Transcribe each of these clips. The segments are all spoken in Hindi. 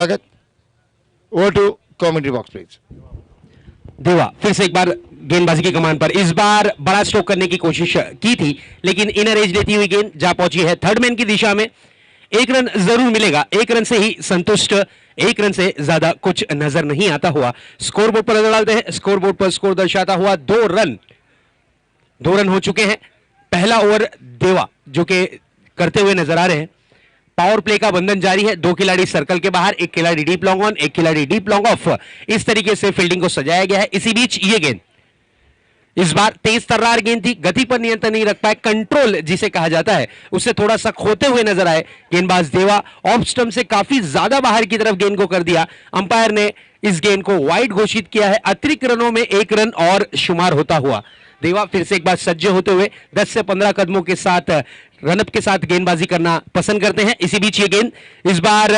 स्वागत। Over to commentary box please. Deva फिर से एक बार गेंदबाजी की कमान पर, इस बार बड़ा स्ट्रोक करने की कोशिश की थी लेकिन इनर एज लेती हुई गेंद जा पहुंची है थर्ड मैन की दिशा में। एक रन जरूर मिलेगा, एक रन से ही संतुष्ट, एक रन से ज्यादा कुछ नजर नहीं आता हुआ। स्कोर बोर्ड पर नजर डालते हैं, स्कोर बोर्ड पर स्कोर दर्शाता हुआ 2 रन हो चुके हैं। पहला ओवर देवा जो कि करते हुए नजर आ रहे हैं। पावर प्ले का बंधन जारी है, 2 खिलाड़ी सर्कल के बाहर, 1 खिलाड़ी डीप लॉन्ग ऑन, 1 खिलाड़ी डीप लॉन्ग ऑफ, इस तरीके से फील्डिंग को सजाया गया है। इसी बीच ये गेंद इस बार तेज तर्रार गेंद थी, गति पर नियंत्रण नहीं रख पाए, कंट्रोल जिसे कहा जाता है उससे थोड़ा सा खोते हुए नजर आए गेंदबाज देवा। ऑफ स्टंप से काफी ज्यादा बाहर की तरफ गेंद को कर दिया। अंपायर ने इस गेंद को वाइड घोषित किया है। अतिरिक्त रनों में 1 रन और शुमार होता हुआ देवा फिर से एक बार सज्ज होते हुए 10 से 15 कदमों के साथ रनअप के साथ गेंदबाजी करना पसंद करते हैं। इसी बीच ये गेंद इस बार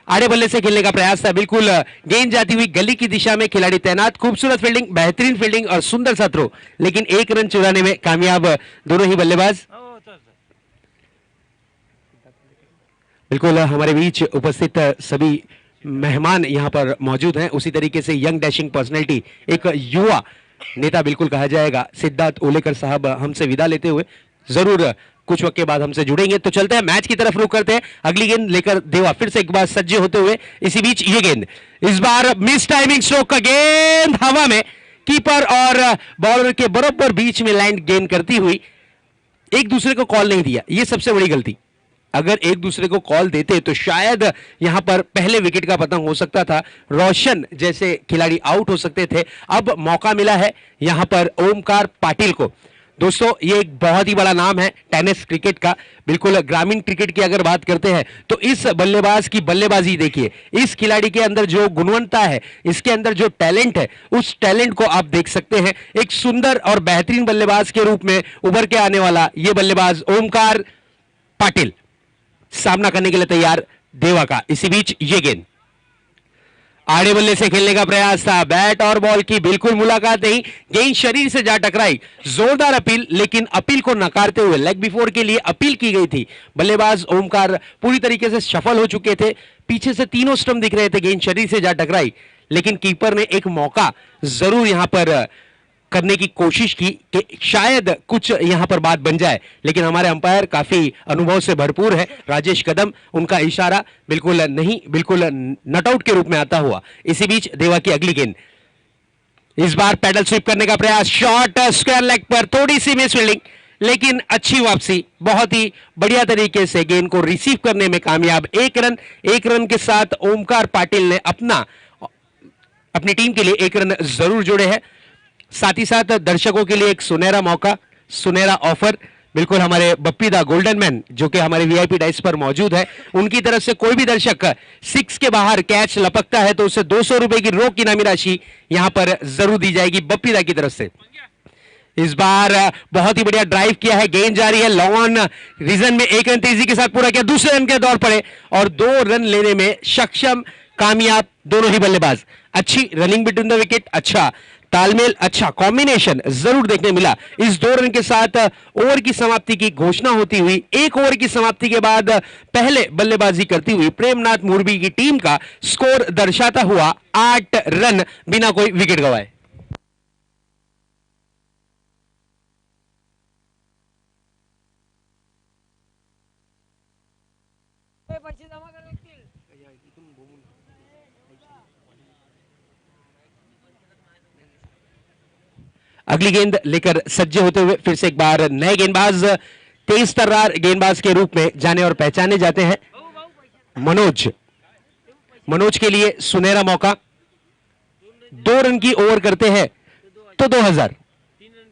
आड़े बल्ले से खेलने का प्रयास था, बिल्कुल गेंद जाती हुई गली की दिशा में, खिलाड़ी तैनात, खूबसूरत फील्डिंग, बेहतरीन फील्डिंग और सुंदर सा थ्रो, लेकिन 1 रन चुराने में कामयाब दोनों ही बल्लेबाज। बिल्कुल हमारे बीच उपस्थित सभी मेहमान यहां पर मौजूद हैं, उसी तरीके से यंग डैशिंग पर्सनैलिटी, एक युवा नेता बिल्कुल कहा जाएगा, सिद्धार्थ ओलेकर साहब हमसे विदा लेते हुए जरूर कुछ वक्त के बाद हमसे जुड़ेंगे। तो चलते हैं मैच की तरफ रुख करते हैं। अगली गेंद लेकर देवा फिर से एक बार सज्ज होते हुए, इसी बीच ये गेंद इस बार मिस टाइमिंग स्ट्रोक का गेंद हवा में, कीपर और बॉलर के बराबर बीच में लैंड गेंद करती हुई। एक दूसरे को कॉल नहीं दिया, यह सबसे बड़ी गलती। अगर एक दूसरे को कॉल देते तो शायद यहां पर पहले विकेट का पतंग हो सकता था, रोशन जैसे खिलाड़ी आउट हो सकते थे। अब मौका मिला है यहां पर ओमकार पाटिल को। दोस्तों ये एक बहुत ही बड़ा नाम है टेनिस क्रिकेट का, बिल्कुल ग्रामीण क्रिकेट की अगर बात करते हैं तो इस बल्लेबाज की बल्लेबाजी देखिए, इस खिलाड़ी के अंदर जो गुणवत्ता है, इसके अंदर जो टैलेंट है, उस टैलेंट को आप देख सकते हैं। एक सुंदर और बेहतरीन बल्लेबाज के रूप में उभर के आने वाला यह बल्लेबाज ओमकार पाटिल सामना करने के लिए तैयार देवा का। इसी बीच ये गेंद आड़े बल्ले से खेलने का प्रयास था, बैट और बॉल की बिल्कुल मुलाकात नहीं, गेंद शरीर से जा टकराई, जोरदार अपील, लेकिन अपील को नकारते हुए लेग बिफोर के लिए अपील की गई थी। बल्लेबाज ओमकार पूरी तरीके से सफल हो चुके थे, पीछे से तीनों स्टंप दिख रहे थे, गेंद शरीर से जा टकराई, लेकिन कीपर ने एक मौका जरूर यहां पर करने की कोशिश की कि शायद कुछ यहां पर बात बन जाए, लेकिन हमारे अंपायर काफी अनुभव से भरपूर है, राजेश कदम, उनका इशारा बिल्कुल नहीं, बिल्कुल नट आउट के रूप में आता हुआ। इसी बीच देवा की अगली गेंद इस बार पैडल स्वीप करने का प्रयास, शॉट स्क्वायर लेग पर, थोड़ी सी मिस फील्डिंग, लेकिन अच्छी वापसी, बहुत ही बढ़िया तरीके से गेंद को रिसीव करने में कामयाब। 1 रन के साथ ओमकार पाटिल ने अपनी टीम के लिए 1 रन जरूर जोड़े हैं। साथ ही साथ दर्शकों के लिए एक सुनहरा मौका, सुनहरा ऑफर, बिल्कुल हमारे बप्पी दा गोल्डन मैन जो कि हमारे वीआईपी डाइस पर मौजूद है, उनकी तरफ से कोई भी दर्शक 6 के बाहर कैच लपकता है तो उसे 200 रुपए की रोक इनामी राशि यहां पर जरूर दी जाएगी बप्पी दा की तरफ से। इस बार बहुत ही बढ़िया ड्राइव किया है, गेंद जारी है लॉन्ग ऑन रीजन में, 1 रन तेजी के साथ पूरा किया, दूसरे रन के दौर पड़े और 2 रन लेने में सक्षम, कामयाब दोनों ही बल्लेबाज। अच्छी रनिंग बिटवीन द विकेट, अच्छा तालमेल, अच्छा कॉम्बिनेशन जरूर देखने मिला। इस 2 रन के साथ ओवर की समाप्ति की घोषणा होती हुई, 1 ओवर की समाप्ति के बाद पहले बल्लेबाजी करती हुई प्रेमनाथ मुर्बी की टीम का स्कोर दर्शाता हुआ 8 रन बिना कोई विकेट गंवाए। अगली गेंद लेकर सज्ज होते हुए फिर से एक बार नए गेंदबाज, तेज तर्रार गेंदबाज के रूप में जाने और पहचाने जाते हैं मनोज के लिए सुनहरा मौका। 2 रन की ओवर करते हैं तो 2000,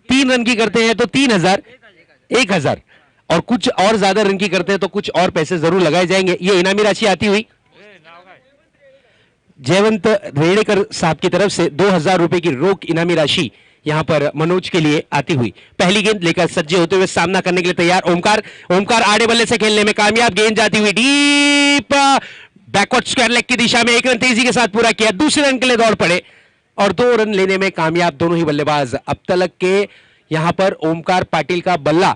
3 रन की करते हैं तो 3000, 1000 और कुछ और ज्यादा रन की करते हैं तो कुछ और पैसे जरूर लगाए जाएंगे। ये इनामी राशि आती हुई जयवंत रेडेकर साहब की तरफ से 2000 रुपए की रोक इनामी राशि यहां पर मनोज के लिए आती हुई। पहली गेंद लेकर सज्जे होते हुए सामना करने के लिए तैयार ओमकार आड़े बल्ले से खेलने में कामयाब, गेंद जाती हुई डीप बैकवर्ड स्क्वायर लेग की दिशा में, 1 रन तेजी के साथ पूरा किया, दूसरे रन के लिए दौड़ पड़े और 2 रन लेने में कामयाब दोनों ही बल्लेबाज। अब तक के यहां पर ओमकार पाटिल का बल्ला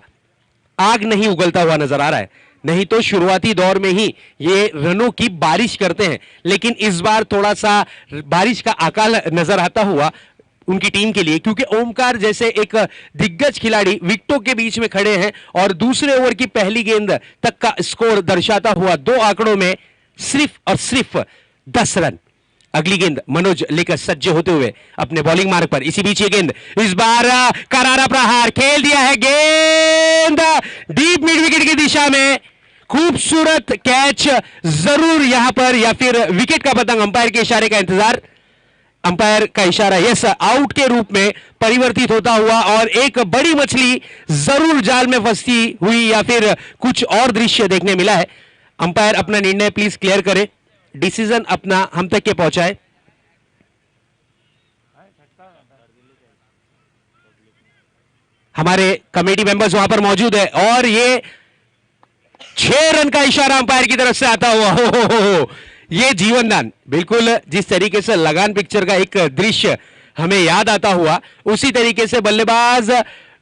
आग नहीं उगलता हुआ नजर आ रहा है, नहीं तो शुरुआती दौर में ही ये रनों की बारिश करते हैं, लेकिन इस बार थोड़ा सा बारिश का अकाल नजर आता हुआ उनकी टीम के लिए, क्योंकि ओमकार जैसे एक दिग्गज खिलाड़ी विकेटों के बीच में खड़े हैं और दूसरे ओवर की पहली गेंद तक का स्कोर दर्शाता हुआ 2 आंकड़ों में सिर्फ और सिर्फ 10 रन। अगली गेंद मनोज लेकर सज्ज होते हुए अपने बॉलिंग मार्ग पर। इसी बीच ये गेंद इस बार करारा प्रहार खेल दिया है, गेंद डीप मिड विकेट की दिशा में, खूबसूरत कैच जरूर यहां पर, या फिर विकेट का पतंग, अंपायर के इशारे का इंतजार, अंपायर का इशारा यस आउट के रूप में परिवर्तित होता हुआ और एक बड़ी मछली जरूर जाल में फंसती हुई या फिर कुछ और दृश्य देखने मिला है। अंपायर अपना निर्णय प्लीज क्लियर करें, डिसीजन अपना हम तक के पहुंचाए। हमारे कमेटी मेंबर्स वहां पर मौजूद है और ये 6 रन का इशारा अंपायर की तरफ से आता हुआ, हो ये जीवन दान, बिल्कुल जिस तरीके से लगान पिक्चर का एक दृश्य हमें याद आता हुआ, उसी तरीके से बल्लेबाज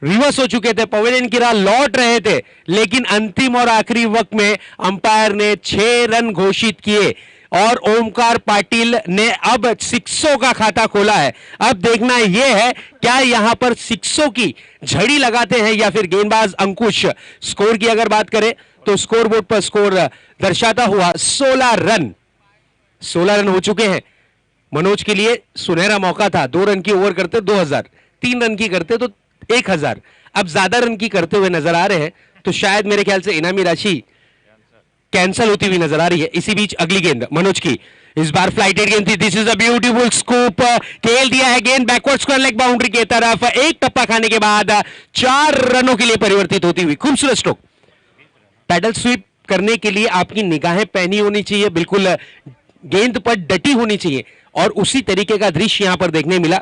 रिवर्स हो चुके थे, पवेलियन की राह लौट रहे थे, लेकिन अंतिम और आखिरी वक्त में अंपायर ने 6 रन घोषित किए और ओमकार पाटिल ने अब सिक्सों का खाता खोला है। अब देखना यह है क्या यहां पर सिक्सों की झड़ी लगाते हैं या फिर गेंदबाज अंकुश। स्कोर की अगर बात करें तो स्कोर बोर्ड पर स्कोर दर्शाता हुआ 16 रन हो चुके हैं। मनोज के लिए सुनहरा मौका था, 2 रन की ओवर करते 2000, 3 रन की करते तो 1000, अब ज्यादा रन की करते हुए नजर आ रहे हैं, तो शायद मेरे ख्याल से इनामी राशि कैंसिल होती हुई नजर आ रही है। इसी बीच अगली गेंद मनोज की, इस बार फ्लाइटेड गेंद थी, this is a beautiful scoop, खेल दिया है गेंद बैकवर्ड स्क्वायर लेग बाउंड्री की तरफ, एक टप्पा खाने के बाद 4 रनों के लिए परिवर्तित होती हुई खूबसूरत स्ट्रोक। पैडल स्वीप करने के लिए आपकी निगाहें पैनी होनी चाहिए, बिल्कुल गेंद पर डटी होनी चाहिए और उसी तरीके का दृश्य यहां पर देखने मिला।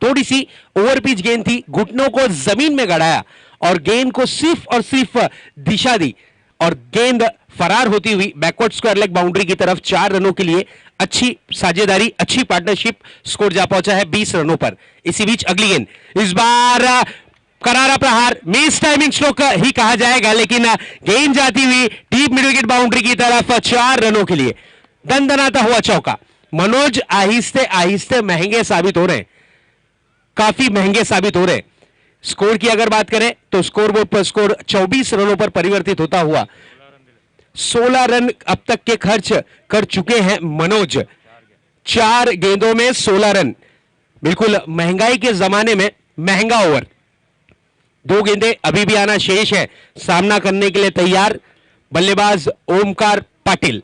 थोड़ी सी ओवर पिच गेंद थी, घुटनों को जमीन में गड़ाया और गेंद को सिर्फ और सिर्फ दिशा दी और गेंद फरार होती हुई बैकवर्ड स्क्वायर लेग बाउंड्री की तरफ। 4 रनों के लिए अच्छी साझेदारी, अच्छी पार्टनरशिप, स्कोर जा पहुंचा है 20 रनों पर। इसी बीच अगली गेंद, इस बार करारा प्रहार, मिस टाइमिंग स्ट्रोक ही कहा जाएगा, लेकिन गेंद जाती हुई डीप मिड विकेट बाउंड्री की तरफ 4 रनों के लिए दंदनाता हुआ चौका। मनोज आहिस्ते आहिस्ते महंगे साबित हो रहे हैं, काफी महंगे साबित हो रहे हैं। स्कोर की अगर बात करें तो स्कोर बोर्ड पर स्कोर 24 रनों पर परिवर्तित होता हुआ 16 रन अब तक के खर्च कर चुके हैं मनोज, 4 गेंदों में 16 रन, बिल्कुल महंगाई के जमाने में महंगा ओवर। 2 गेंदें अभी भी आना शेष है, सामना करने के लिए तैयार बल्लेबाज ओमकार पाटिल।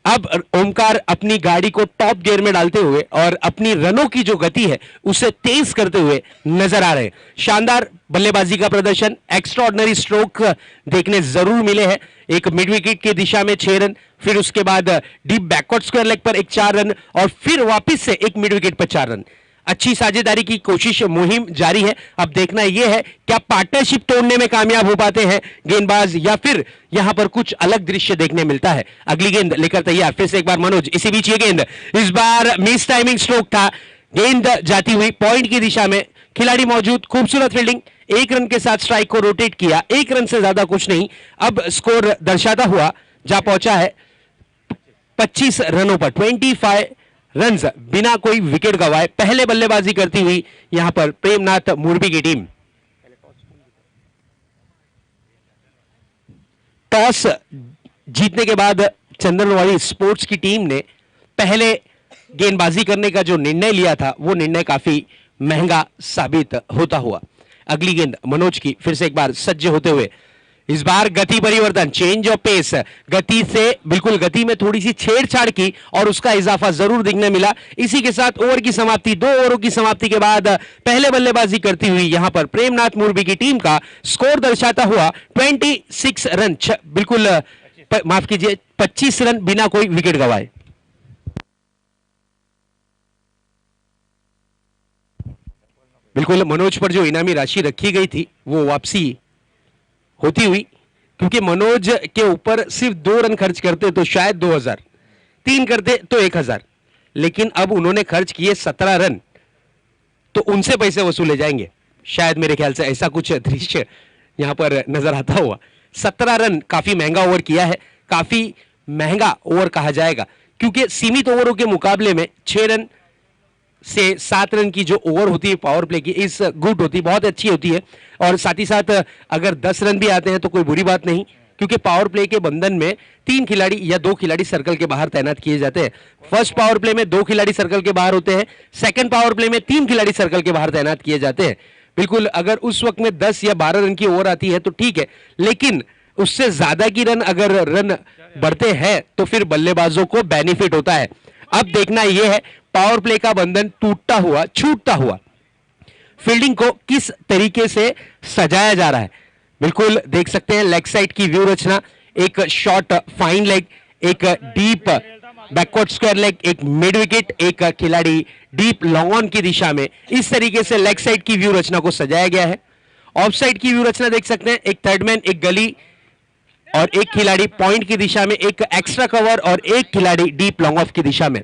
अब ओमकार अपनी गाड़ी को टॉप गियर में डालते हुए और अपनी रनों की जो गति है उसे तेज करते हुए नजर आ रहे हैं। शानदार बल्लेबाजी का प्रदर्शन, एक्स्ट्राऑर्डिनरी स्ट्रोक देखने जरूर मिले हैं। एक मिड विकेट की दिशा में 6 रन, फिर उसके बाद डीप बैकवर्ड स्क्वायर लेग पर एक 4 रन और फिर वापस से एक मिड विकेट पर 4 रन। अच्छी साझेदारी की कोशिश, मुहिम जारी है। अब देखना यह है क्या पार्टनरशिप तोड़ने में कामयाब हो पाते हैं गेंदबाज या फिर यहां पर कुछ अलग दृश्य देखने मिलता है। अगली गेंद लेकर तैयार, फिर से एक बार मनोज। इसी बीच ये गेंद इस बार मिस टाइमिंग स्ट्रोक था, गेंद जाती हुई पॉइंट की दिशा में, खिलाड़ी मौजूद, खूबसूरत फील्डिंग, 1 रन के साथ स्ट्राइक को रोटेट किया, 1 रन से ज्यादा कुछ नहीं। अब स्कोर दर्शाता हुआ जा पहुंचा है 25 रनों पर, 25 रन्स बिना कोई विकेट गवाए। पहले बल्लेबाजी करती हुई यहां पर प्रेमनाथ मुर्बी की टीम। टॉस जीतने के बाद चंदनवाड़ी स्पोर्ट्स की टीम ने पहले गेंदबाजी करने का जो निर्णय लिया था वो निर्णय काफी महंगा साबित होता हुआ। अगली गेंद मनोज की, फिर से एक बार सज्ज होते हुए, इस बार गति परिवर्तन, चेंज ऑफ पेस, गति से बिल्कुल गति में थोड़ी सी छेड़छाड़ की और उसका इजाफा जरूर दिखने मिला। इसी के साथ ओवर की समाप्ति, 2 ओवरों की समाप्ति के बाद पहले बल्लेबाजी करती हुई यहां पर प्रेमनाथ मुर्बी की टीम का स्कोर दर्शाता हुआ 26 रन, बिल्कुल माफ कीजिए 25 रन बिना कोई विकेट गवाए। बिल्कुल मनोज पर जो इनामी राशि रखी गई थी वो वापसी होती हुई, क्योंकि मनोज के ऊपर सिर्फ 2 रन खर्च करते तो शायद 2000, 3 करते तो 1000, लेकिन अब उन्होंने खर्च किए 17 रन, तो उनसे पैसे वसूले जाएंगे शायद, मेरे ख्याल से ऐसा कुछ दृश्य यहां पर नजर आता हुआ। 17 रन काफी महंगा ओवर किया है, काफी महंगा ओवर कहा जाएगा, क्योंकि सीमित ओवरों के मुकाबले में 6 रन से 7 रन की जो ओवर होती है पावर प्ले की इस गुड होती है, बहुत अच्छी होती है। और साथ ही साथ अगर 10 रन भी आते हैं तो कोई बुरी बात नहीं, क्योंकि पावर प्ले के बंधन में 3 खिलाड़ी या 2 खिलाड़ी सर्कल के बाहर तैनात किए जाते हैं। फर्स्ट पावर प्ले में 2 खिलाड़ी सर्कल के बाहर होते हैं, सेकंड पावर प्ले में 3 खिलाड़ी सर्कल के बाहर तैनात किए जाते हैं। बिल्कुल, अगर उस वक्त में 10 या 12 रन की ओवर आती है तो ठीक है, लेकिन उससे ज्यादा की रन अगर रन बढ़ते हैं तो फिर बल्लेबाजों को बेनिफिट होता है। अब देखना यह है पावर प्ले का बंधन टूटता हुआ, छूटता हुआ फील्डिंग को किस तरीके से सजाया जा रहा है। बिल्कुल देख सकते हैं लेग साइड की व्यू रचना, एक शॉर्ट फाइन लेग, एक डीप बैकवर्ड स्क्वायर लेग, एक मिड विकेट, एक खिलाड़ी डीप लॉन्ग ऑन की दिशा में, इस तरीके से लेग साइड की व्यू रचना को सजाया गया है। ऑफ साइड की व्यू रचना देख सकते हैं, एक थर्डमैन, एक गली और एक खिलाड़ी पॉइंट की दिशा में, एक एक्स्ट्रा कवर और एक खिलाड़ी डीप लॉन्ग ऑफ की दिशा में।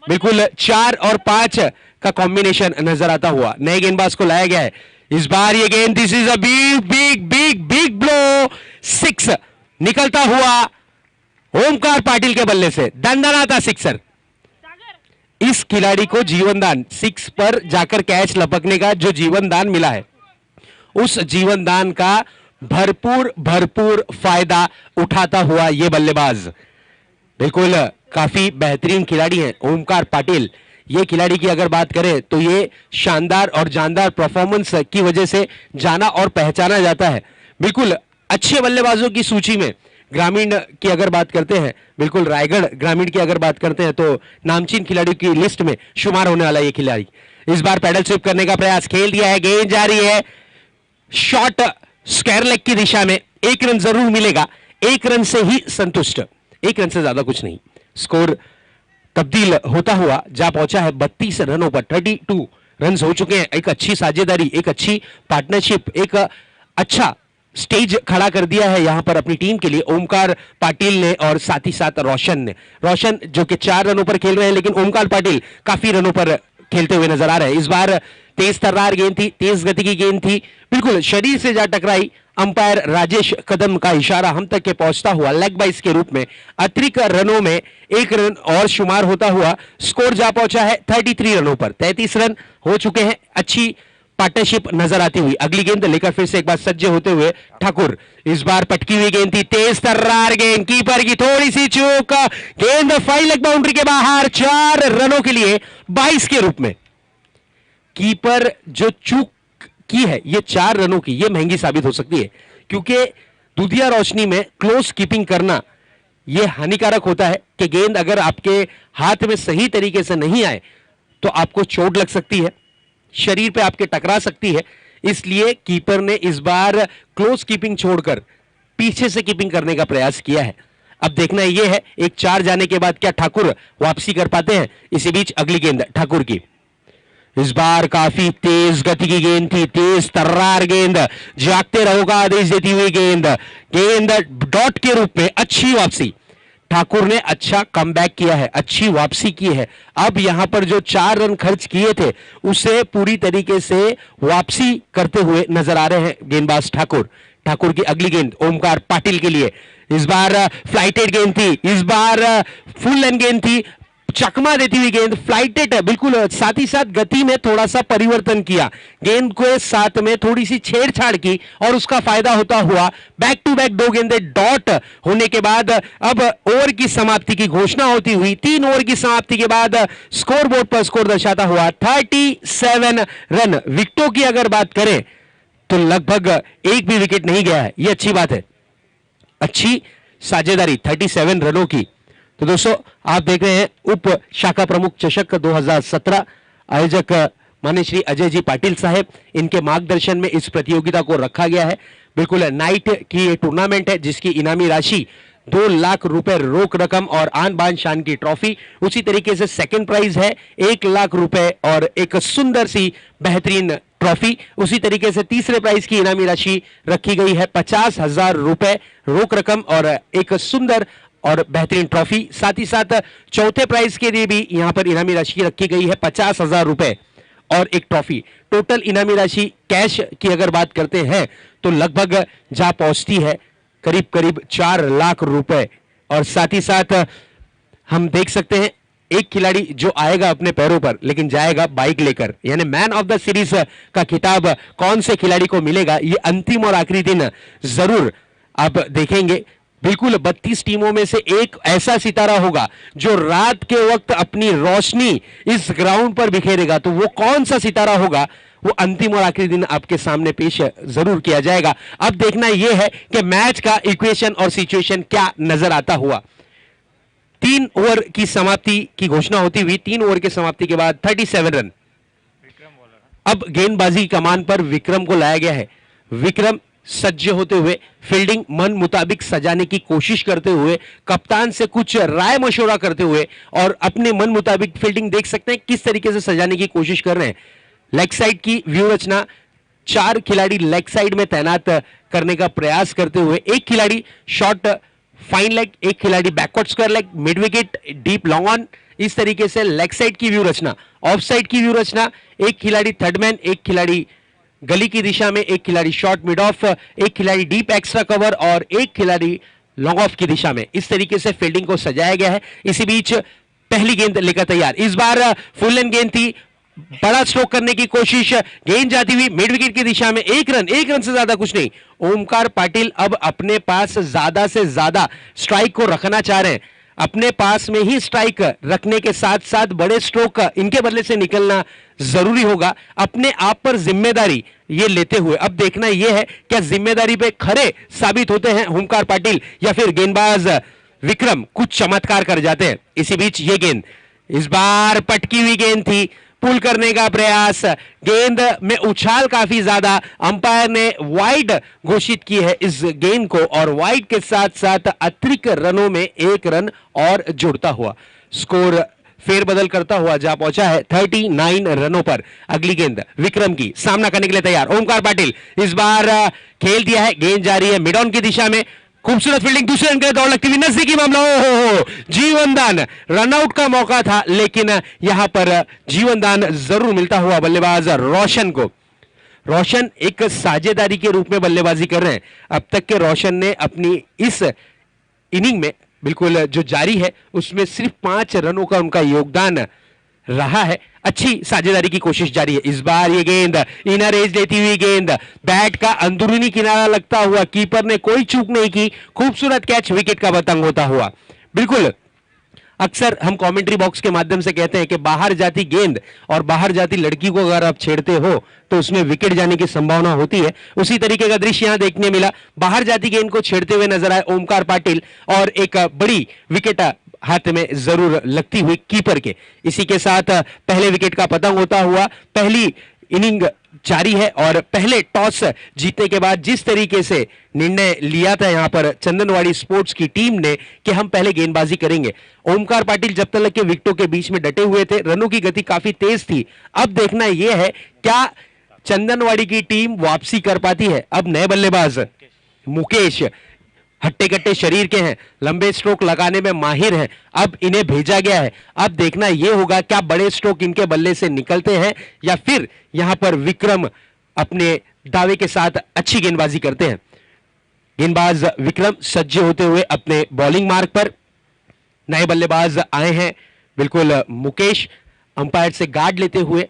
बिल्कुल 4 और 5 का कॉम्बिनेशन नजर आता हुआ नए गेंदबाज को लाया गया है इस बार ये गेंद। This is a big big big big blow, 6 निकलता हुआ ओमकार पाटिल के बल्ले से, दंडनाता सिक्सर। इस खिलाड़ी को जीवन दान, 6 पर जाकर कैच लपकने का जो जीवन दान मिला है, उस जीवन दान का भरपूर भरपूर फायदा उठाता हुआ यह बल्लेबाज। बिल्कुल काफी बेहतरीन खिलाड़ी हैं ओमकार पाटिल। ये खिलाड़ी की अगर बात करें तो ये शानदार और जानदार परफॉर्मेंस की वजह से जाना और पहचाना जाता है। बिल्कुल अच्छे बल्लेबाजों की सूची में ग्रामीण की अगर बात करते हैं, बिल्कुल रायगढ़ ग्रामीण की अगर बात करते हैं तो नामचीन खिलाड़ियों की लिस्ट में शुमार होने वाला ये खिलाड़ी। इस बार पैडल स्विप करने का प्रयास खेल दिया है, गेंद जा रही है शॉर्ट स्क्वायर लेग की दिशा में। 1 रन जरूर मिलेगा, 1 रन से ही संतुष्ट, 1 रन से ज्यादा कुछ नहीं। स्कोर तब्दील होता हुआ जा पहुंचा है 32 रनों पर, 32 रन हो चुके हैं। एक अच्छी साझेदारी, एक अच्छी पार्टनरशिप, एक अच्छा स्टेज खड़ा कर दिया है यहां पर अपनी टीम के लिए ओमकार पाटिल ने और साथ ही साथ रोशन ने। रोशन जो कि 4 रनों पर खेल रहे हैं, लेकिन ओमकार पाटिल काफी रनों पर खेलते हुए नजर आ रहे हैं। इस बार तेज तर्रार गेंद थी, तेज गति की गेंद थी, बिल्कुल शरीर से जा टकराई। अंपायर राजेश कदम का इशारा हम तक के पहुंचता हुआ लेग बाइस के रूप में अतिरिक्त रनों में 1 रन और शुमार होता हुआ स्कोर जा पहुंचा है 33 रनों पर। 33 रन हो चुके हैं, अच्छी पार्टनरशिप नजर आती हुई। अगली गेंद लेकर फिर से एक बार सज्ज होते हुए ठाकुर। इस बार पटकी हुई गेंद थी, तेज तर्रार गेंद, कीपर की थोड़ी सी चूक, गेंद फाइल लेग बाउंड्री के बाहर। 4 रनों के लिए 22 के रूप में कीपर जो चूक की है ये 4 रनों की, ये महंगी साबित हो सकती है, क्योंकि दुधिया रोशनी में क्लोज कीपिंग करना यह हानिकारक होता है कि गेंद अगर आपके हाथ में सही तरीके से नहीं आए तो आपको चोट लग सकती है, शरीर पे आपके टकरा सकती है। इसलिए कीपर ने इस बार क्लोज कीपिंग छोड़कर पीछे से कीपिंग करने का प्रयास किया है। अब देखना यह है एक 4 जाने के बाद क्या ठाकुर वापसी कर पाते हैं। इसी बीच अगली गेंद ठाकुर की, इस बार काफी तेज गति की गेंद थी, तेज तर्रार गेंद, जागते रहो का आदेश देती हुई गेंद, गेंद डॉट के रूप में। अच्छी वापसी, ठाकुर ने अच्छा कमबैक किया है, अच्छी वापसी की है। अब यहां पर जो 4 रन खर्च किए थे उसे पूरी तरीके से वापसी करते हुए नजर आ रहे हैं गेंदबाज ठाकुर। ठाकुर की अगली गेंद ओमकार पाटिल के लिए, इस बार फ्लाइटेड गेंद थी, इस बार फुल लेंथ गेंद थी, चकमा देती हुई गेंद, फ्लाइटेड है बिल्कुल। साथ ही साथ गति में थोड़ा सा परिवर्तन किया, गेंद को साथ में थोड़ी सी छेड़छाड़ की और उसका फायदा होता हुआ बैक टू बैक 2 गेंदें डॉट होने के बाद अब ओवर की समाप्ति की घोषणा होती हुई 3 ओवर की समाप्ति के बाद स्कोर बोर्ड पर स्कोर दर्शाता हुआ 37 रन। विकेटों की अगर बात करें तो लगभग एक भी विकेट नहीं गया है, यह अच्छी बात है, अच्छी साझेदारी 37 रनों की। तो दोस्तों आप देख रहे हैं उप शाखा प्रमुख चषक 2017, आयोजक माननीय श्री अजय जी पाटिल साहब, इनके मार्गदर्शन में इस प्रतियोगिता को रखा गया है। बिल्कुल नाइट की ये टूर्नामेंट है जिसकी इनामी राशि 2 लाख रुपए रोक रकम और आन बान शान की ट्रॉफी, उसी तरीके से सेकंड प्राइज है 1 लाख रुपए और एक सुंदर सी बेहतरीन ट्रॉफी। उसी तरीके से तीसरे प्राइज की इनामी राशि रखी गई है 50,000 रुपए रोक रकम और एक सुंदर और बेहतरीन ट्रॉफी। साथ ही साथ चौथे प्राइज के लिए भी यहां पर इनामी राशि रखी गई है 50,000 रुपए और एक ट्रॉफी। टोटल इनामी राशि कैश की अगर बात करते हैं तो लगभग जा पहुंचती है करीब करीब 4 लाख रुपए। और साथ ही साथ हम देख सकते हैं एक खिलाड़ी जो आएगा अपने पैरों पर लेकिन जाएगा बाइक लेकर, यानी मैन ऑफ द सीरीज का खिताब कौन से खिलाड़ी को मिलेगा ये अंतिम और आखिरी दिन जरूर आप देखेंगे। बिल्कुल 32 टीमों में से एक ऐसा सितारा होगा जो रात के वक्त अपनी रोशनी इस ग्राउंड पर बिखेरेगा, तो वो कौन सा सितारा होगा वो अंतिम और आखिरी दिन आपके सामने पेश जरूर किया जाएगा। अब देखना यह है कि मैच का इक्वेशन और सिचुएशन क्या नजर आता हुआ। 3 ओवर की समाप्ति की घोषणा होती हुई 3 ओवर की समाप्ति के बाद 37 रन। अब गेंदबाजी कमान पर विक्रम को लाया गया है। विक्रम सज्ज होते हुए फील्डिंग मन मुताबिक सजाने की कोशिश करते हुए, कप्तान से कुछ राय मशवरा करते हुए और अपने मन मुताबिक फील्डिंग देख सकते हैं किस तरीके से सजाने की कोशिश कर रहे हैं। लेग साइड की व्यू रचना, 4 खिलाड़ी लेग साइड में तैनात करने का प्रयास करते हुए, एक खिलाड़ी शॉर्ट फाइन लेग, एक खिलाड़ी backward square leg, mid wicket, deep long on, इस तरीके से लेग साइड की व्यू रचना। ऑफ साइड की व्यू रचना, एक खिलाड़ी थर्ड मैन, एक खिलाड़ी गली की दिशा में, एक खिलाड़ी शॉर्ट मिड ऑफ, एक खिलाड़ी डीप एक्स्ट्रा कवर और एक खिलाड़ी लॉन्ग ऑफ की दिशा में। इस तरीके से फील्डिंग को सजाया गया है। इसी बीच पहली गेंद लेकर तैयार, इस बार फुल लेंथ गेंद थी, बड़ा स्ट्रोक करने की कोशिश, गेंद जाती हुई मिड विकेट की दिशा में, एक रन से ज्यादा कुछ नहीं। ओमकार पाटिल अब अपने पास ज्यादा से ज्यादा स्ट्राइक को रखना चाह रहे हैं। अपने पास में ही स्ट्राइक रखने के साथ साथ बड़े स्ट्रोक इनके बदले से निकलना जरूरी होगा। अपने आप पर जिम्मेदारी ये लेते हुए अब देखना यह है क्या जिम्मेदारी पे खरे साबित होते हैं ओमकार पाटिल या फिर गेंदबाज विक्रम कुछ चमत्कार कर जाते हैं। इसी बीच ये गेंद इस बार पटकी हुई गेंद थी, पुल करने का प्रयास, गेंद में उछाल काफी ज्यादा, अंपायर ने वाइड घोषित की है इस गेंद को और वाइड के साथ साथ अतिरिक्त रनों में 1 रन और जुड़ता हुआ स्कोर फेरबदल करता हुआ जा पहुंचा है 39 रनों पर। अगली गेंद विक्रम की, सामना करने के लिए तैयार ओमकार पाटिल, इस बार खेल दिया है, गेंद जा रही है मिड ऑन की दिशा में, खूबसूरत फील्डिंग, दूसरे रन के दौड़ लगती हुई, नजदीकी मामला, ओहो जीवन दान, रनआउट का मौका था लेकिन यहां पर जीवन दान जरूर मिलता हुआ बल्लेबाज रोशन को। रोशन एक साझेदारी के रूप में बल्लेबाजी कर रहे हैं। अब तक के रोशन ने अपनी इस इनिंग में बिल्कुल जो जारी है उसमें सिर्फ 5 रनों का उनका योगदान रहा है। अच्छी साझेदारी की कोशिश जारी है। इस बार ये गेंद इनर एज लेती हुई गेंद, बैट का अंदरूनी किनारा लगता हुआ, कीपर ने कोई चूक नहीं की, खूबसूरत कैच, विकेट का पतंग होता हुआ। बिल्कुल अक्सर हम कमेंट्री बॉक्स के माध्यम से कहते हैं कि बाहर जाती गेंद और बाहर जाती लड़की को अगर आप छेड़ते हो तो उसमें विकेट जाने की संभावना होती है। उसी तरीके का दृश्य यहां देखने मिला, बाहर जाती गेंद को छेड़ते हुए नजर आए ओमकार पाटिल और एक बड़ी विकेट हाथ में जरूर लगती हुई कीपर के। इसी के साथ पहले विकेट का पतंग होता हुआ पहली इनिंग जारी है और पहले टॉस जीतने के बाद जिस तरीके से निर्णय लिया था यहां पर चंदनवाड़ी स्पोर्ट्स की टीम ने कि हम पहले गेंदबाजी करेंगे, ओमकार पाटिल जब तक के विकेटों के बीच में डटे हुए थे, रनों की गति काफी तेज थी। अब देखना यह है क्या चंदनवाड़ी की टीम वापसी कर पाती है। अब नए बल्लेबाज मुकेश हट्टे कट्टे शरीर के हैं, लंबे स्ट्रोक लगाने में माहिर हैं, अब इन्हें भेजा गया है। अब देखना यह होगा क्या बड़े स्ट्रोक इनके बल्ले से निकलते हैं या फिर यहां पर विक्रम अपने दावे के साथ अच्छी गेंदबाजी करते हैं। गेंदबाज विक्रम सज्ज होते हुए अपने बॉलिंग मार्ग पर, नए बल्लेबाज आए हैं बिल्कुल मुकेश अंपायर से गार्ड लेते हुए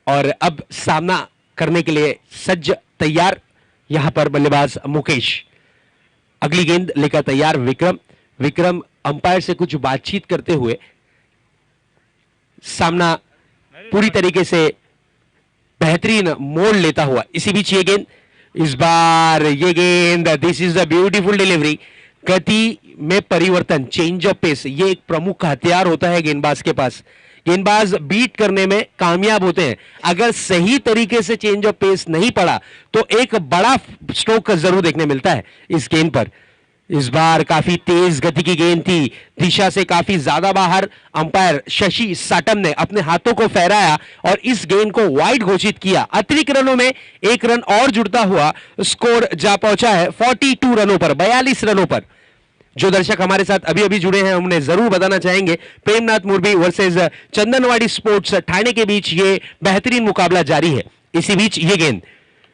और अब सामना करने के लिए सज्ज तैयार यहां पर बल्लेबाज मुकेश। अगली गेंद लेकर तैयार विक्रम, विक्रम अंपायर से कुछ बातचीत करते हुए सामना पूरी तरीके से बेहतरीन मोड़ लेता हुआ। इसी बीच ये गेंद, इस बार ये गेंद, this is a beautiful delivery, गति में परिवर्तन, चेंज ऑफ पेस, ये एक प्रमुख हथियार होता है गेंदबाज के पास। गेंदबाज बीट करने में कामयाब होते हैं, अगर सही तरीके से चेंज ऑफ पेस नहीं पड़ा तो एक बड़ा स्ट्रोक जरूर देखने मिलता है इस गेंद पर। इस बार काफी तेज गति की गेंद थी, दिशा से काफी ज्यादा बाहर, अंपायर शशि साटम ने अपने हाथों को फहराया और इस गेंद को वाइड घोषित किया। अतिरिक्त रनों में 1 रन और जुड़ता हुआ स्कोर जा पहुंचा है 42 रनों पर, 42 रनों पर। जो दर्शक हमारे साथ अभी अभी जुड़े हैं उन्हें जरूर बताना चाहेंगे प्रेमनाथ मुर्बी वर्सेस चंदनवाड़ी स्पोर्ट्स ठाणे के बीच ये बेहतरीन मुकाबला जारी है। इसी बीच ये गेंद,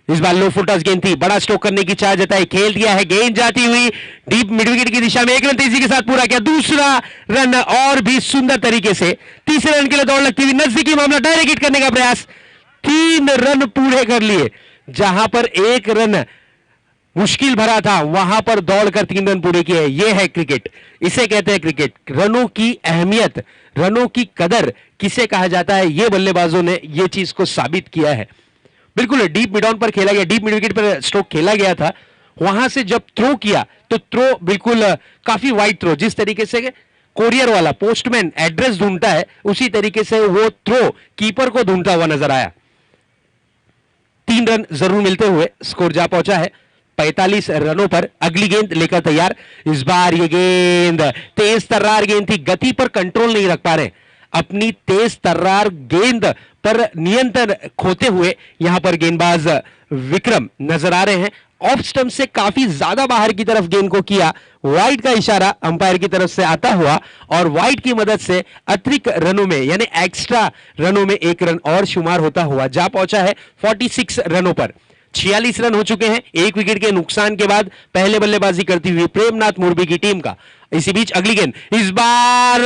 इस बार लो फुल टॉस गेंद थी, बड़ा स्ट्रोक करने की चाह जताई, खेल दिया है, गेंद जाती हुई डीप मिड विकेट की दिशा में, एक रन तेजी के साथ पूरा किया, दूसरा रन और भी सुंदर तरीके से, तीसरे रन के लिए दौड़ लगती हुई, नजदीकी मामला, डायरेक्ट हिट करने का प्रयास, 3 रन पूरे कर लिए। जहां पर 1 रन मुश्किल भरा था वहां पर दौड़कर 3 रन पूरे किए। यह है क्रिकेट, इसे कहते हैं क्रिकेट। रनों की अहमियत, रनों की कदर किसे कहा जाता है, यह बल्लेबाजों ने यह चीज को साबित किया है। बिल्कुल डीप मिड ऑन पर खेला गया, डीप मिड विकेट पर स्ट्रोक खेला गया था, वहां से जब थ्रो किया तो थ्रो बिल्कुल काफी वाइड थ्रो, जिस तरीके से कोरियर वाला पोस्टमैन एड्रेस ढूंढता है उसी तरीके से वो थ्रो कीपर को ढूंढता हुआ नजर आया। 3 रन जरूर मिलते हुए स्कोर जा पहुंचा है 45 रनों पर। अगली गेंद लेकर तैयार, इस बार ये गेंद तेज तर्रार गेंद थी, गति पर कंट्रोल नहीं रख पा रहे, अपनी तेज तर्रार गेंद पर नियंत्रण खोते हुए यहां पर गेंदबाज विक्रम नजर आ रहे हैं। ऑफ स्टंप से काफी ज्यादा बाहर की तरफ गेंद को किया, वाइड का इशारा अंपायर की तरफ से आता हुआ और वाइड की मदद से अतिरिक्त रनों में यानी एक्स्ट्रा रनों में 1 रन और शुमार होता हुआ जा पहुंचा है 46 रनों पर। 46 रन हो चुके हैं 1 विकेट के नुकसान के बाद पहले बल्लेबाजी करती हुई प्रेमनाथ मोरबी की टीम का। इसी बीच अगली गेंद, इस बार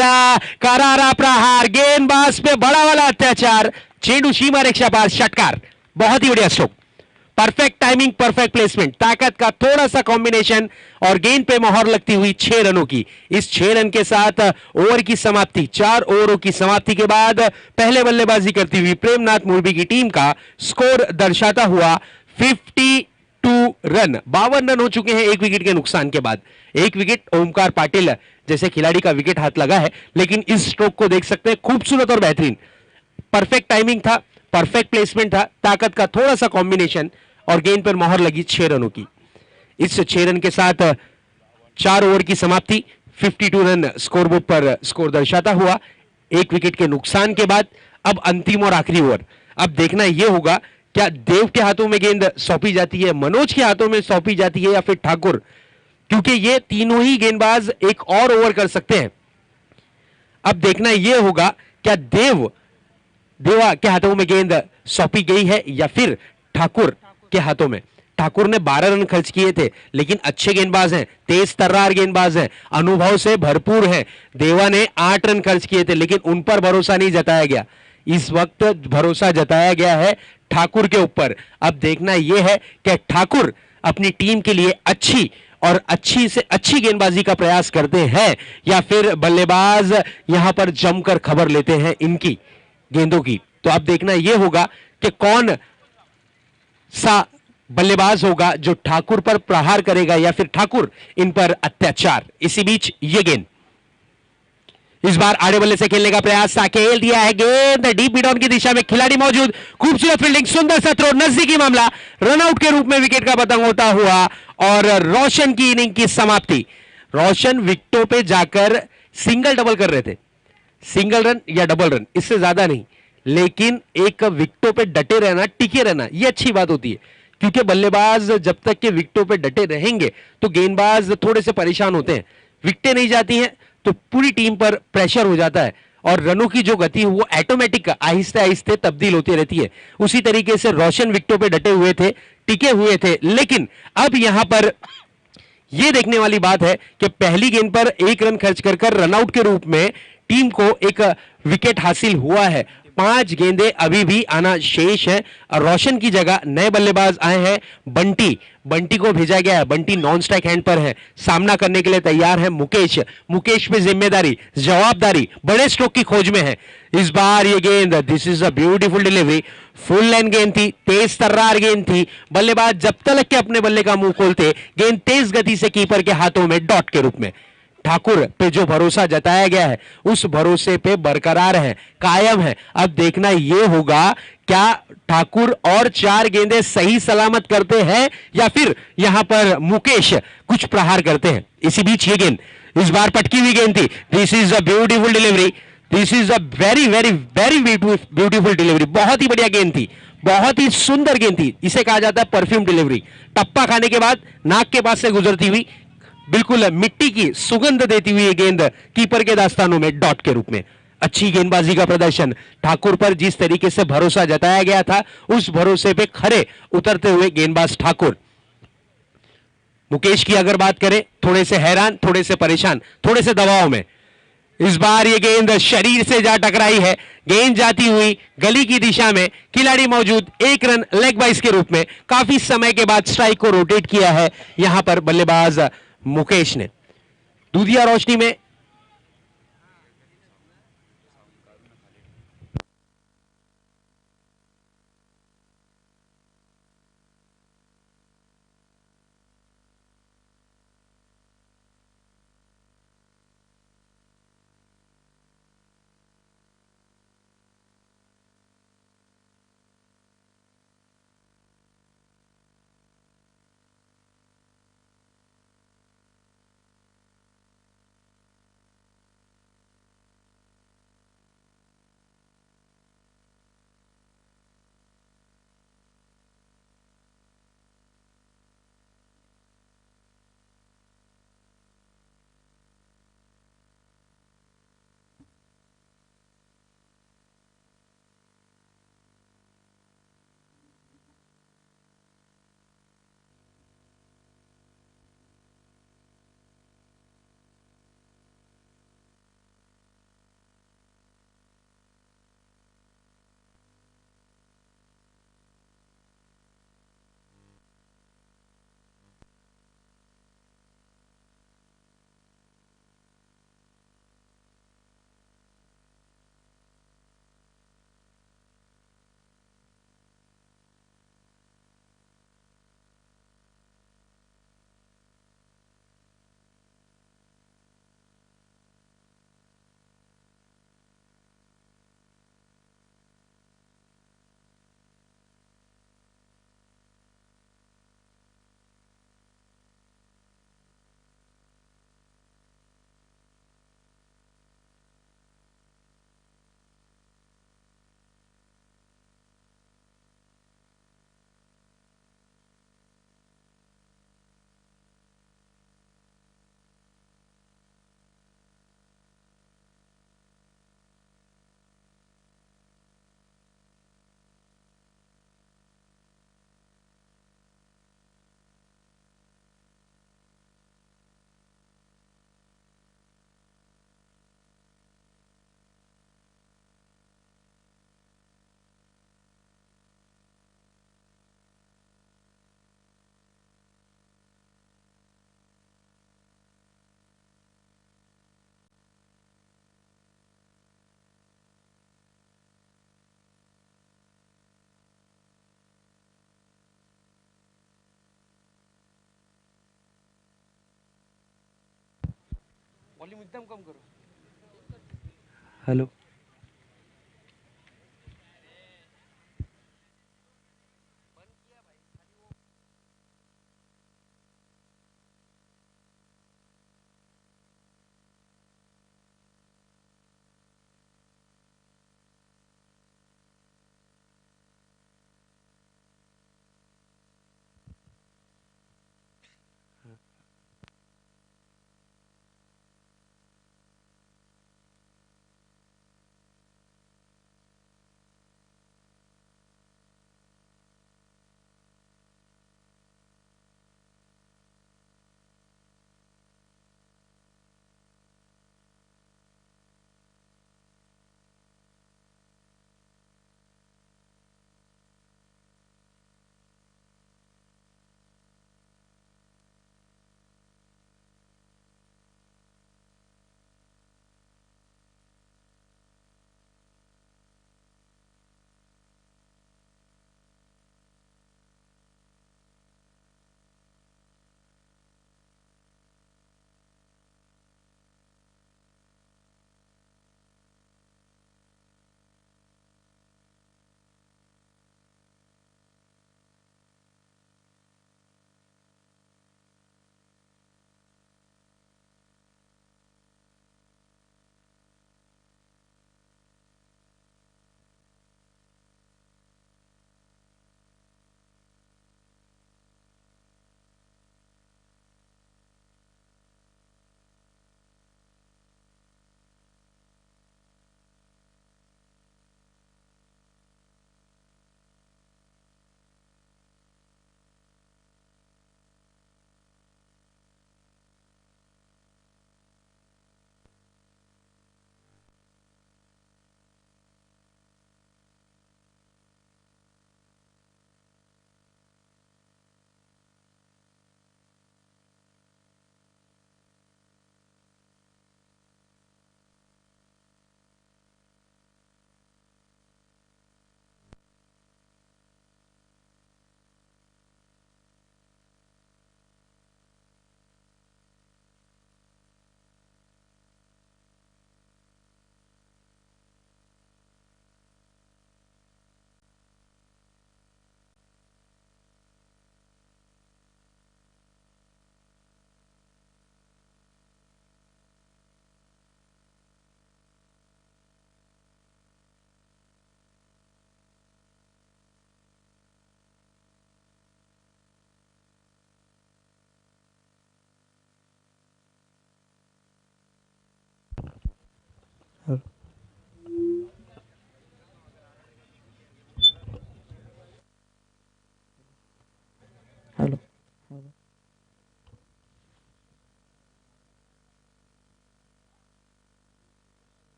करारा प्रहार, गेंदबाज पे बड़ा वाला अत्याचार, चेंडू सीमा रेखा पार, षटकार, बहुत ही बढ़िया stroke, perfect timing, perfect placement, ताकत का थोड़ा सा कॉम्बिनेशन और गेंद पे मोहर लगती हुई 6 रनों की। इस 6 रन के साथ ओवर की समाप्ति, 4 ओवरों की समाप्ति के बाद पहले बल्लेबाजी करती हुई प्रेमनाथ मोरबी की टीम का स्कोर दर्शाता हुआ 52 रन, 52 रन हो चुके हैं 1 विकेट के नुकसान के बाद। 1 विकेट ओमकार पाटिल जैसे खिलाड़ी का विकेट हाथ लगा है, लेकिन इस स्ट्रोक को देख सकते हैं, खूबसूरत और बेहतरीन, परफेक्ट टाइमिंग था, परफेक्ट प्लेसमेंट था, ताकत का थोड़ा सा कॉम्बिनेशन और गेंद पर मोहर लगी 6 रनों की। इस 6 रन के साथ 4 ओवर की समाप्ति, 52 रन स्कोरबोर्ड पर स्कोर दर्शाता हुआ 1 विकेट के नुकसान के बाद। अब अंतिम और आखिरी ओवर, अब देखना यह होगा क्या देव के हाथों में गेंद सौंपी जाती है, मनोज के हाथों में सौंपी जाती है या फिर ठाकुर, क्योंकि ये तीनों ही गेंदबाज एक और ओवर कर सकते हैं। अब देखना यह होगा क्या देवा के हाथों में गेंद सौंपी गई है या फिर ठाकुर के हाथों में। ठाकुर ने 12 रन खर्च किए थे, लेकिन अच्छे गेंदबाज हैं, तेज तर्रार गेंदबाज हैं, अनुभव से भरपूर हैं। देवा ने 8 रन खर्च किए थे, लेकिन उन पर भरोसा नहीं जताया गया। इस वक्त भरोसा जताया गया है ठाकुर के ऊपर। अब देखना यह है कि ठाकुर अपनी टीम के लिए अच्छी और अच्छी से अच्छी गेंदबाजी का प्रयास करते हैं या फिर बल्लेबाज यहां पर जमकर खबर लेते हैं इनकी गेंदों की। तो अब देखना यह होगा कि कौन सा बल्लेबाज होगा जो ठाकुर पर प्रहार करेगा या फिर ठाकुर इन पर अत्याचार। इसी बीच यह गेंद इस बार आड़े बल्ले से खेलने का प्रयास, खेल दिया है गेंद डीप मिड ऑन की दिशा में, खिलाड़ी मौजूद, खूबसूरत फील्डिंग, सुंदर सा थ्रो, नजदीकी मामला, रनआउट के रूप में विकेट का पतंग होता हुआ और रोशन की इनिंग की समाप्ति। रोशन विकेटों पे जाकर सिंगल डबल कर रहे थे, सिंगल रन या डबल रन, इससे ज्यादा नहीं, लेकिन एक विकेटों पे डटे रहना, टिके रहना, यह अच्छी बात होती है, क्योंकि बल्लेबाज जब तक के विकेटों पे डटे रहेंगे तो गेंदबाज थोड़े से परेशान होते हैं। विकेटें नहीं जाती हैं तो पूरी टीम पर प्रेशर हो जाता है और रनों की जो गति है वो ऑटोमेटिक आहिस्ते आहिस्ते तब्दील होती रहती है। उसी तरीके से रोशन विकेटों पे डटे हुए थे, टिके हुए थे, लेकिन अब यहां पर यह देखने वाली बात है कि पहली गेंद पर 1 रन खर्च कर रनआउट के रूप में टीम को एक विकेट हासिल हुआ है। 5 गेंदें अभी भी आना शेष है। रोशन की जगह नए बल्लेबाज आए हैं, बंटी को भेजा गया है, बंटी नॉन स्ट्राइक हैंड पर है, सामना करने के लिए तैयार है मुकेश पे जिम्मेदारी, जवाबदारी, बड़े स्ट्रोक की खोज में है। इस बार ये गेंद, this is a beautiful delivery, full line गेंद थी, तेज तर्रार गेंद थी, बल्लेबाज जब तक के अपने बल्ले का मुंह खोलते गेंद तेज गति से कीपर के हाथों में डॉट के रूप में। ठाकुर पे जो भरोसा जताया गया है उस भरोसे पे बरकरार है, कायम है। अब देखना यह होगा क्या ठाकुर और 4 गेंदें सही सलामत करते हैं या फिर यहां पर मुकेश कुछ प्रहार करते हैं। इसी बीच ये गेंद इस बार पटकी हुई गेंद थी, this is a beautiful delivery, this is a very very very beautiful delivery, बहुत ही बढ़िया गेंद थी, बहुत ही सुंदर गेंद थी। इसे कहा जाता है परफ्यूम डिलीवरी, टप्पा खाने के बाद नाक के पास से गुजरती हुई बिल्कुल मिट्टी की सुगंध देती हुई गेंद कीपर के दास्तानों में डॉट के रूप में। अच्छी गेंदबाजी का प्रदर्शन, ठाकुर पर जिस तरीके से भरोसा जताया गया था उस भरोसे पे खरे उतरते हुए गेंदबाज ठाकुर। मुकेश की अगर बात करें, थोड़े से हैरान, थोड़े से परेशान, थोड़े से दबाव में। इस बार ये गेंद शरीर से जा टकराई है, गेंद जाती हुई गली की दिशा में, खिलाड़ी मौजूद, एक रन लेग बाइस के रूप में काफी समय के बाद स्ट्राइक को रोटेट किया है यहां पर बल्लेबाज मुकेश ने। दूधिया रोशनी में वॉल्यूम एकदम कम करो। Hello.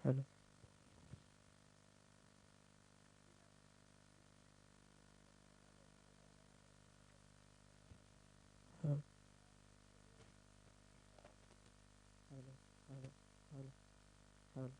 Hello hello hello hello hello hello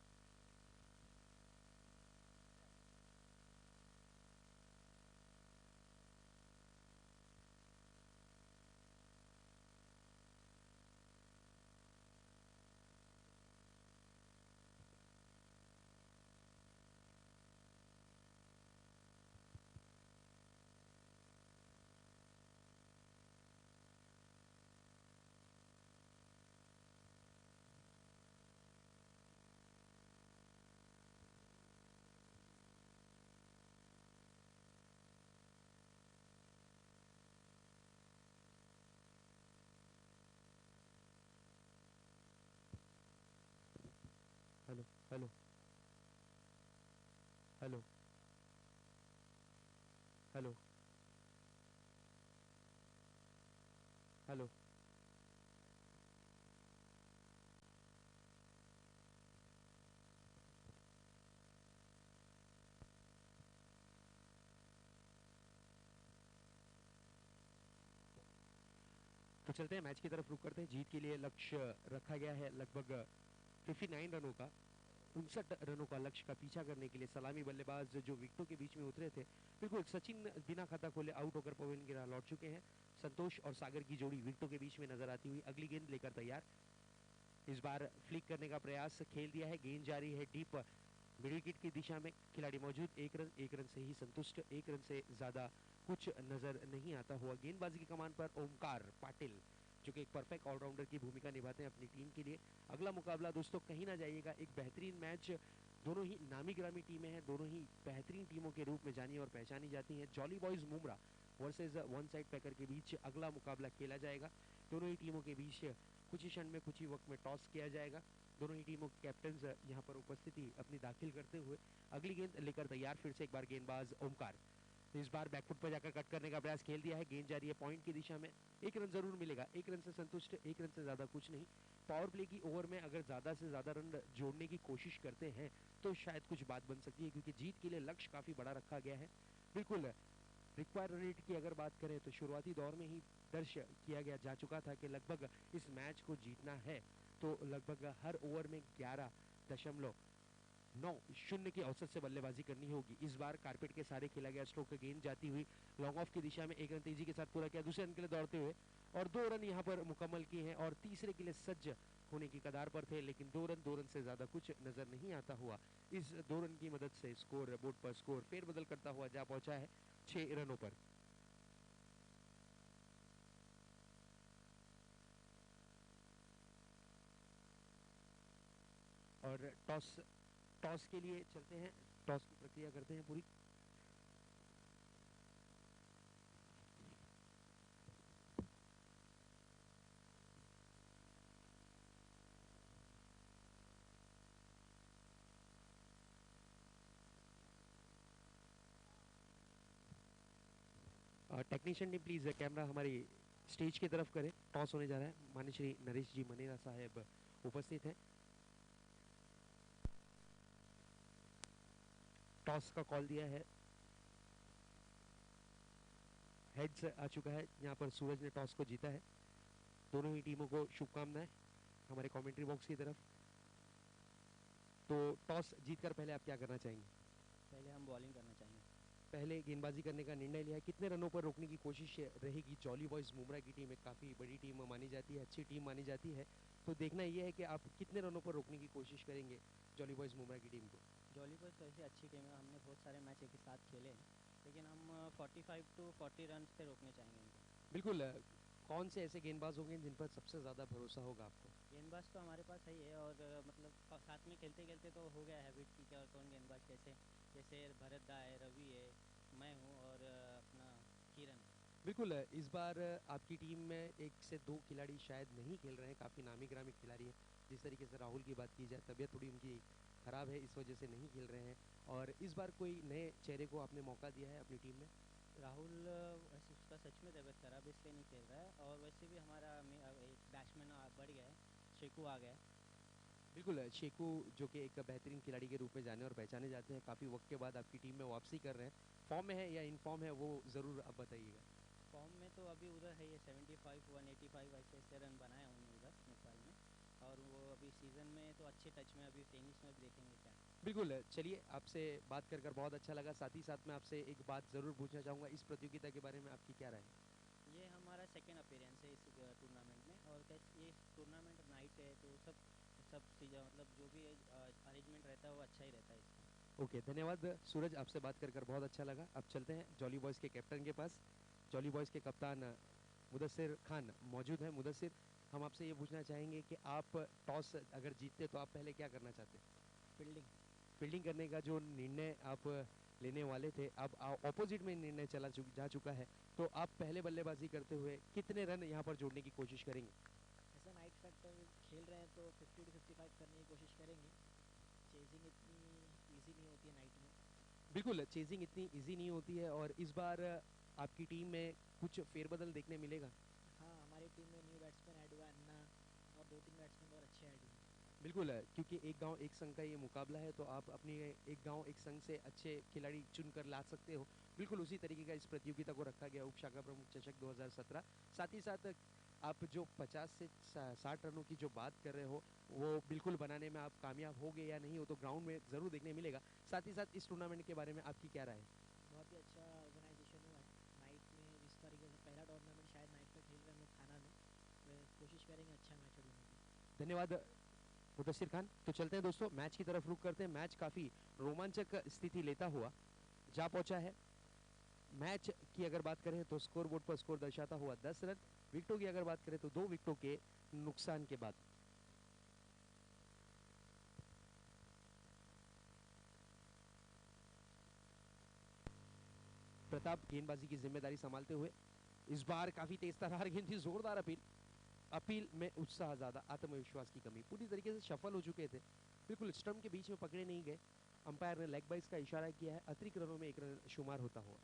hello hello hello hello hello. तो चलते हैं मैच की तरफ रुक करते हैं। जीत के लिए लक्ष्य रखा गया है लगभग 59 रनों का। 59 रनों का लक्ष्य का पीछा करने के लिए सलामी बल्लेबाज जो विकेटों के बीच में उतरे थे, बिल्कुल सचिन बिना खाता खोले आउट होकर पवन गिरा लौट चुके हैं। संतोष और सागर की जोड़ी विकेटों के बीच में नजर आती हुई अगली गेंद लेकर तैयार। इस बार फ्लिक करने का प्रयास खेल दिया है, गेंद जारी है डीप मिडिल विकेट की दिशा में। खिलाड़ी मौजूद, एक रन से ही संतुष्ट, एक रन से ज्यादा कुछ नजर नहीं आता हुआ। गेंदबाजी की कमान पर ओमकार पाटिल जो कि एक परफेक्ट ऑलराउंडर की भूमिका निभाते हैं अपनी टीम के लिए। अगला मुकाबला दोस्तों कहीं ना जाइएगा, एक बेहतरीन मैच। दोनों ही नामी गिरामी टीमें हैं, दोनों ही बेहतरीन टीमों के रूप में जानी और पहचानी जाती हैं। Jolly boys Mumbra versus one side packer के बीच अगला मुकाबला खेला जाएगा। दोनों ही टीमों के बीच कुछ ही क्षण में, कुछ ही वक्त में टॉस किया जाएगा। दोनों ही टीमों के कैप्टन यहाँ पर उपस्थिति अपनी दाखिल करते हुए अगली गेंद लेकर तैयार। फिर से एक बार गेंदबाज ओमकार, इस बार बैकफुट पर जाकर कट करने का प्रयास खेल दिया है। गेंद जा रही है पॉइंट की दिशा में। एक रन जरूर मिलेगा, एक रन से संतुष्ट, एक रन से ज्यादा कुछ नहीं। पावर प्ले की ओवर में अगर ज्यादा से ज्यादा रन जोड़ने की कोशिश करते हैं तो शायद कुछ बात बन सकती है, क्योंकि जीत के लिए लक्ष्य काफी बड़ा रखा गया है। बिल्कुल रिक्वायर रन रेट की अगर बात करें तो शुरुआती दौर में ही दर्ज किया गया जा चुका था कि लगभग इस मैच को जीतना है तो लगभग हर ओवर में 11.9 की औसत से बल्लेबाजी करनी होगी। इस बार कारपेट के सारे खेला गया स्ट्रोक, गेंद जाती हुई लॉन्ग ऑफ की दिशा में, एक रन तेजी के साथ पूरा किया दूसरे रन के लिए दौड़ते हुए, और 2 रन यहाँ पर मुकम्मल किए हैं और तीसरे के लिए सज्ज होने की कगार पर थे। लेकिन 2 रन से ज्यादा कुछ नजर नहीं आता हुआ। इस 2 रन की मदद से स्कोर बोर्ड पर स्कोर फेरबदल करता हुआ जा पहुंचा है 6 रनों पर। और टॉस टॉस के लिए चलते हैं, टॉस की प्रक्रिया करते हैं पूरी। टेक्नीशियन टीम प्लीज कैमरा हमारी स्टेज की तरफ करें। टॉस होने जा रहा है, माननीय श्री नरेश जी मनेरा साहब उपस्थित हैं। टॉस का कॉल दिया है, हेड्स आ चुका है। यहाँ पर सूरज ने टॉस को जीता है। दोनों ही टीमों को शुभकामनाएं हमारे कमेंट्री बॉक्स की तरफ। तो टॉस जीतकर पहले आप क्या करना चाहेंगे? पहले हम बॉलिंग करना चाहेंगे। पहले गेंदबाजी करने का निर्णय लिया है। कितने रनों पर रोकने की कोशिश रहेगी? जॉली बॉयज मुमरा की टीम एक काफ़ी बड़ी टीम मानी जाती है, अच्छी टीम मानी जाती है। तो देखना यह है कि आप कितने रनों पर रोकने की कोशिश करेंगे जॉली बॉयज मुमरा की टीम को। जॉली बॉयज तो ऐसी अच्छी टीम है, हमने बहुत सारे मैच एक ही साथ खेले हैं, लेकिन हम 45 to 40 रन पे रोकने चाहेंगे इनको। बिल्कुल। कौन से ऐसे गेंदबाज होंगे जिन पर सबसे ज़्यादा भरोसा होगा आपको? गेंदबाज तो हमारे पास है ही है, और मतलब साथ में खेलते खेलते तो हो गया हैबिट की क्या कौन गेंदबाज कैसे, जैसे भरत दा है, रवि है, मैं हूँ, और अपना किरण है। बिल्कुल। इस बार आपकी टीम में एक से दो खिलाड़ी शायद नहीं खेल रहे हैं, काफ़ी नामी गिरामी खिलाड़ी हैं। जिस तरीके से राहुल की बात की जाए, तबीयत थोड़ी उनकी ख़राब है, इस वजह से नहीं खेल रहे हैं। और इस बार कोई नए चेहरे को आपने मौका दिया है अपनी टीम में? राहुल वैसे उसका सच में तबीयत खराब है, इसलिए नहीं खेल रहा है, और वैसे भी हमारा एक बैट्समैन बढ़ गया है, शेकू आ गया है। बिल्कुल शेखू जो कि एक बेहतरीन खिलाड़ी के रूप में जाने और पहचाने जाते हैं, काफ़ी वक्त के बाद आपकी टीम में वापसी कर रहे हैं। फॉर्म में है या इन फॉर्म है, वो ज़रूर आप बताइएगा। फॉर्म में तो अभी उधर है, ये 75 185 ऐसे ऐसे रन बनाया उन्होंने उधर नेपाल में। और वो अभी सीज़न में तो अच्छे टच में, अभी टेनिस में भी देखेंगे क्या। बिल्कुल चलिए, आपसे बात कर कर बहुत अच्छा लगा। साथ ही साथ मैं आपसे एक बात ज़रूर पूछना चाहूँगा, इस प्रतियोगिता के बारे में आपकी क्या राय है? ये हमारा सेकेंड अपीयरेंस है इस टूर्नामेंट में। और कैसे ये टूर्नामेंट नाइट है तो सब चीज़ें मतलब जो भी अरेंजमेंट रहता है वो अच्छा ही रहता है इसका। ओके, धन्यवाद सूरज, आपसे बात कर कर बहुत अच्छा लगा। अब चलते हैं जॉली बॉयज़ के कैप्टन के पास। जॉली बॉयज़ के कप्तान मुदस्सिर खान मौजूद हैं। मुदस्सिर, हम आपसे ये पूछना चाहेंगे कि आप टॉस अगर जीतते तो आप पहले क्या करना चाहते? फील्डिंग। फील्डिंग करने का जो निर्णय आप लेने वाले थे, अब ऑपोजिट में निर्णय जा चुका है, तो आप पहले बल्लेबाजी करते हुए कितने रन यहाँ पर जोड़ने की कोशिश करेंगे? ऐसा नाइट फैक्टर खेल रहे हैं तो 50 to 55 करने की कोशिश करेंगे। चेजिंग इतनी इजी नहीं होती है नाइट में। बिल्कुल, चेजिंग इतनी इजी नहीं होती है और इस बार आपकी टीम में कुछ फेरबदल देखने मिलेगा। हाँ, हमारी टीम में न्यू बैट्समैन ऐड हुआ है, अन्ना, और 2-3 बैट्समैन और अच्छे ऐड हुए हैं। बिल्कुल क्योंकि एक गांव एक संघ का ये मुकाबला है, तो आप अपनी एक गांव एक संघ से अच्छे खिलाड़ी चुनकर ला सकते हो। बिल्कुल उसी तरीके का इस प्रतियोगिता को रखा गया, उप शाखा प्रमुख चषक 2017। साथ ही साथ आप जो 50 से 60 रनों की जो बात कर रहे हो, वो बिल्कुल बनाने में आप कामयाब हो गए या नहीं हो, तो ग्राउंड में ज़रूर देखने मिलेगा। साथ ही साथ इस टूर्नामेंट के बारे में आपकी क्या राय है? बहुत ही अच्छा ऑर्गेनाइजेशन हुआ है नाइट में। जिस तरीके से पहला टूर्नामेंट शायद नाइट पे खेल रहे हैं हम लोग थाना में, तो कोशिश करेंगे अच्छा मैच होने की। धन्यवाद मुदस्सिर खान। तो चलते हैं दोस्तों, मैच की तरफ रुख करते हैं। मैच काफ़ी रोमांचक स्थिति लेता हुआ जा पहुंचा है। मैच की अगर बात करें तो स्कोर बोर्ड पर स्कोर दर्शाता हुआ 10 रन। विकेटों की अगर बात करें तो 2 विकेटों के नुकसान के बाद। प्रताप गेंदबाजी की जिम्मेदारी संभालते हुए, इस बार काफी तेज तर्रार गेंद थी, जोरदार अपील। अपील में उत्साह ज्यादा, आत्मविश्वास की कमी, पूरी तरीके से सफल हो चुके थे। बिल्कुल स्टंप के बीच में पकड़े नहीं गए। अंपायर ने लेग बाइस का इशारा किया है, अतिरिक्त रनों में एक रन शुमार होता हुआ।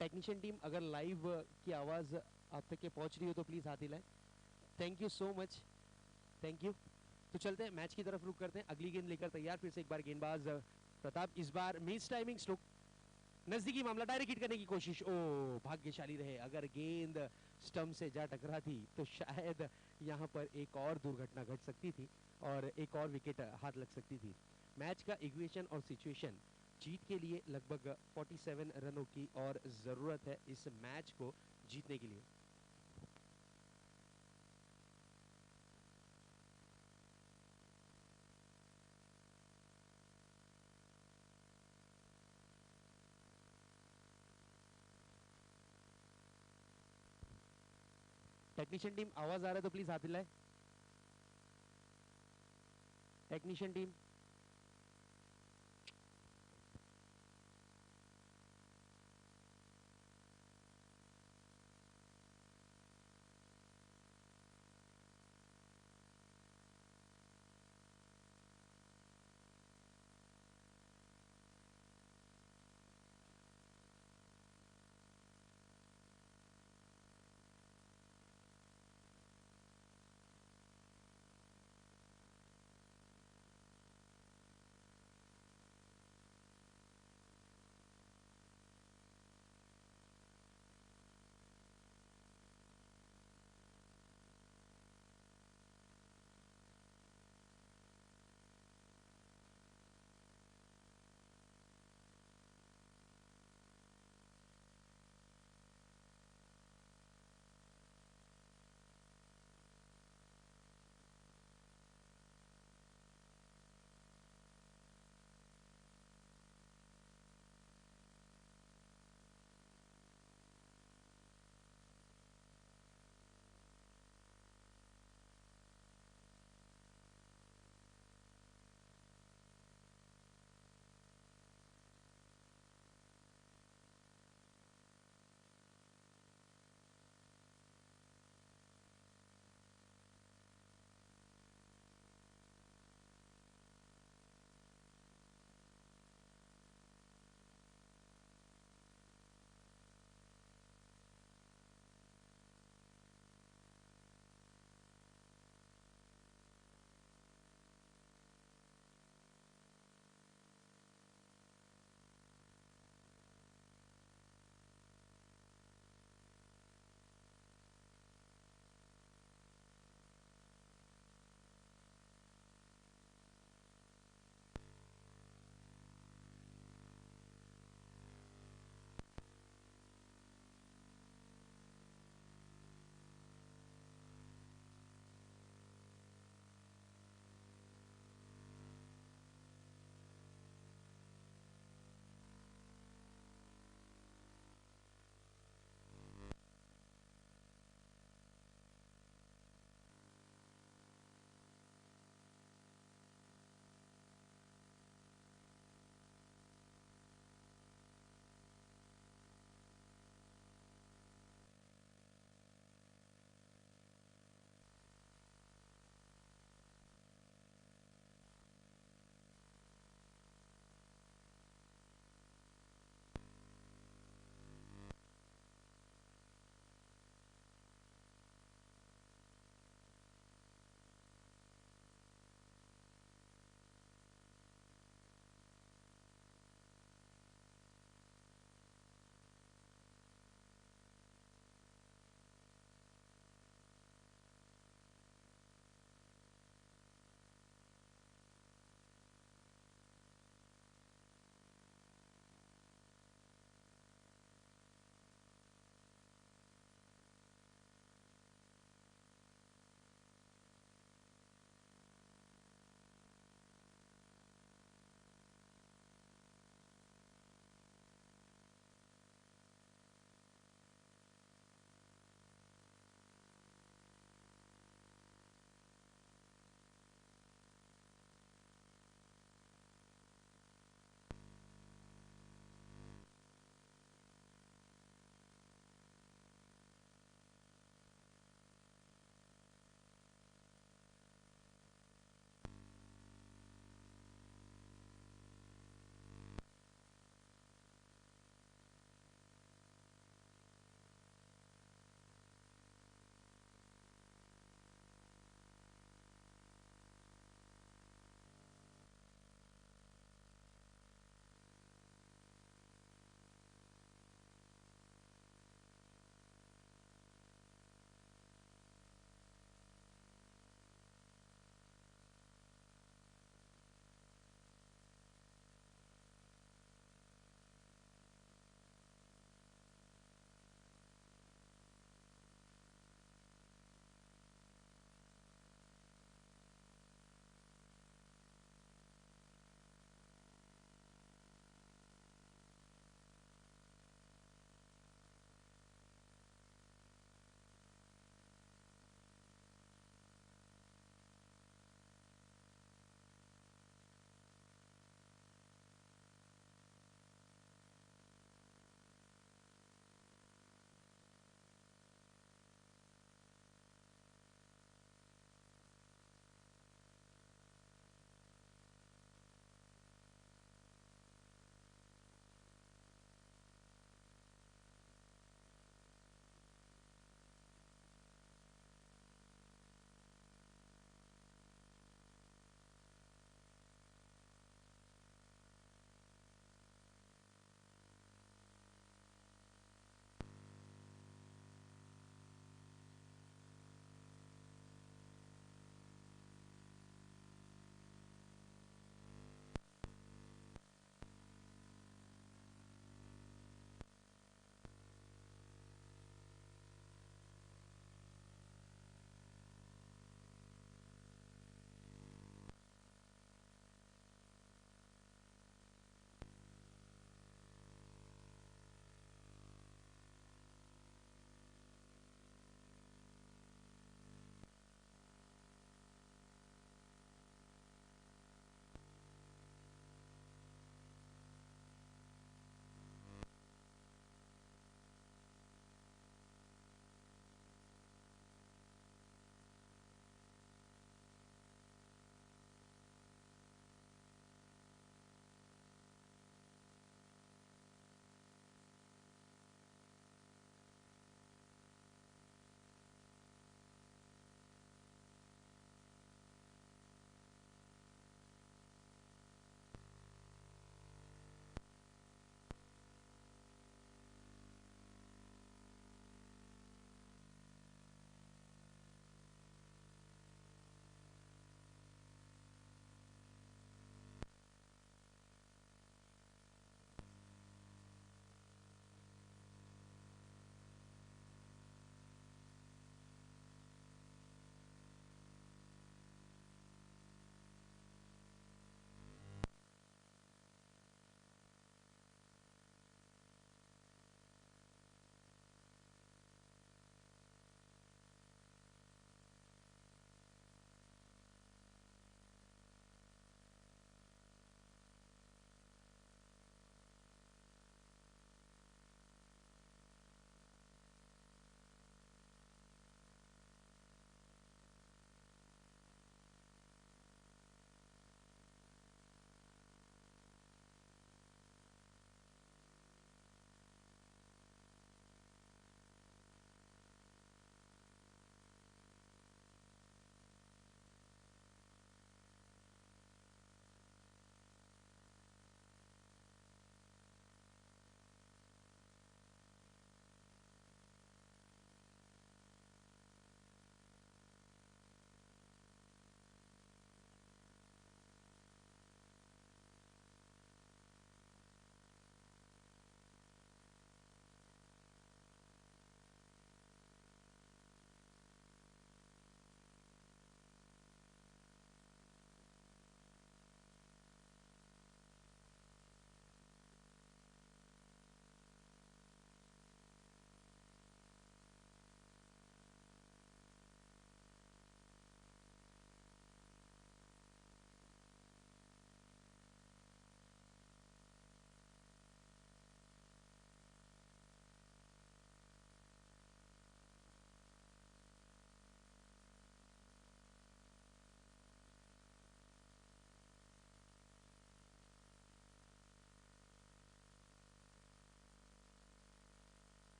टेक्नीशियन टीम, अगर लाइव की आवाज आप तक के पहुंच रही हो तो प्लीज हाथ हिलाएं। Thank you so much, thank you. तो चलते हैं मैच की तरफ रुक करते हैं। अगली गेंद लेकर तैयार फिर से एक बार गेंदबाज प्रताप। इस बार मिस टाइमिंग स्ट्रोक, नजदीकी मामला, डायरेक्ट हिट करने की कोशिश। ओ, भाग्यशाली रहे, अगर गेंद स्टंप से जा टकराती तो शायद यहाँ पर एक और दुर्घटना घट सकती थी और एक और विकेट हाथ लग सकती थी। मैच का इक्वेशन और सिचुएशन, जीत के लिए लगभग 47 रनों की और ज़रूरत है इस मैच को जीतने के लिए। टेक्नीशियन टीम, आवाज आ रहा है तो प्लीज हाथ हिलाए। Technician team,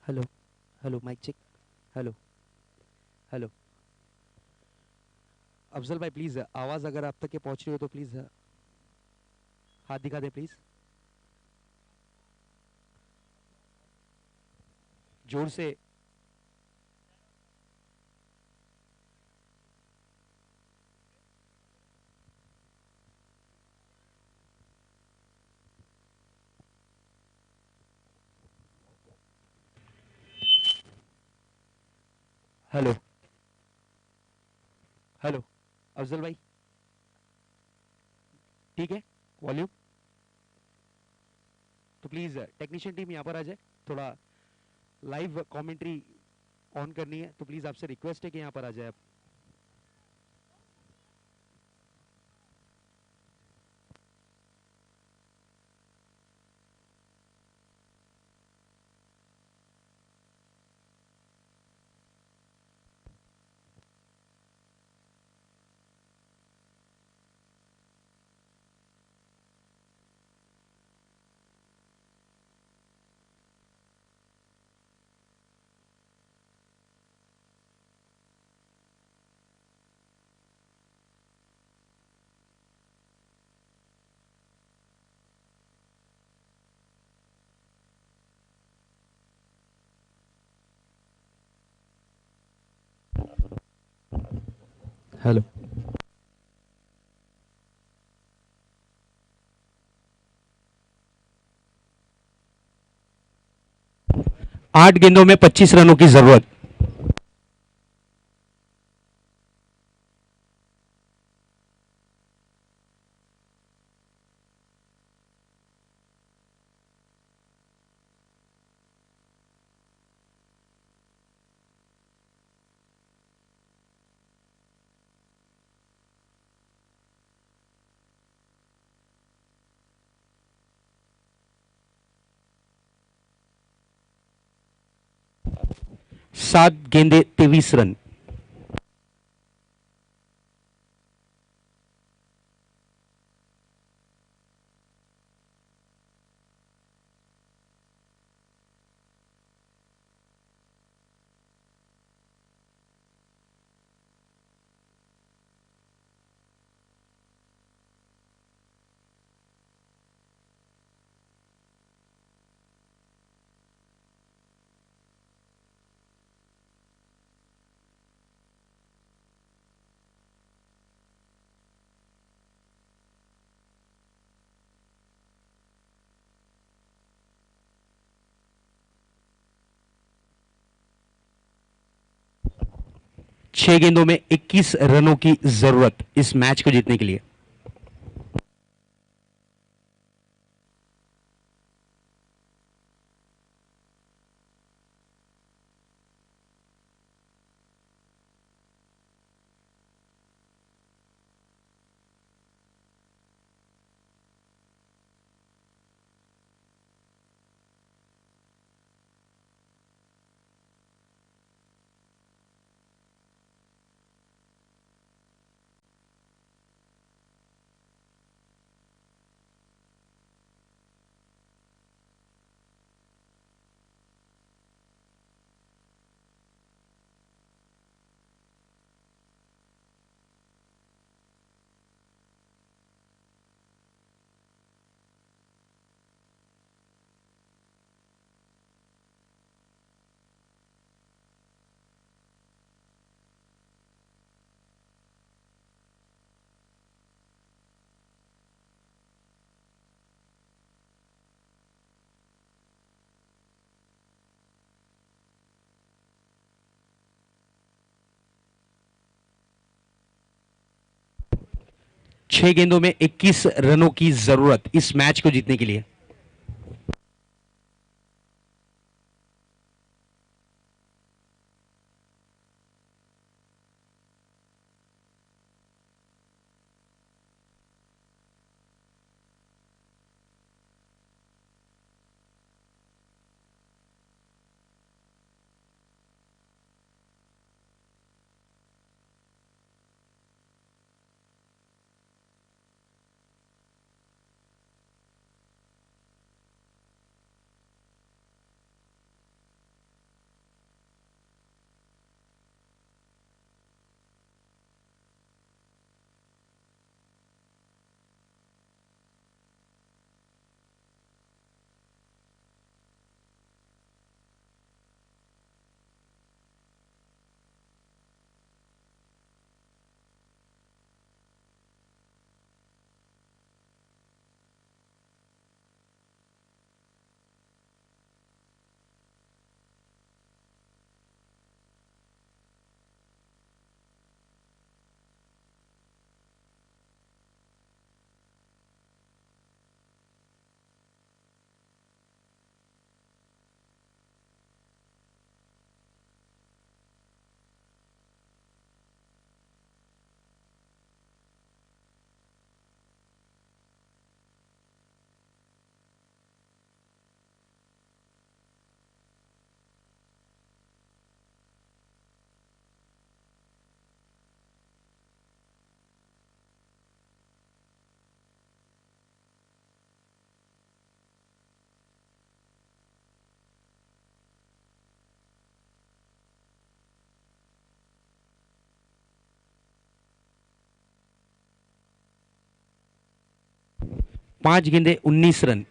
hello hello, mic check. Hello hello. Afzal भाई प्लीज आवाज अगर आप तक के पहुंच रही हो तो प्लीज हाथ दिखा दे प्लीज, जोर से। Hello hello. अफजल भाई ठीक है, वॉल्यूम। तो प्लीज टेक्नीशियन टीम यहाँ पर आ जाए, थोड़ा लाइव कमेंट्री ऑन करनी है, तो प्लीज आपसे रिक्वेस्ट है कि यहाँ पर आ जाए आप। हेलो। 8 गेंदों में 25 रनों की जरूरत। सात गेंदे 23 रन। छह गेंदों में 21 रनों की जरूरत इस मैच को जीतने के लिए। छह गेंदों में 21 रनों की जरूरत इस मैच को जीतने के लिए। 5 गेंदे 19 run.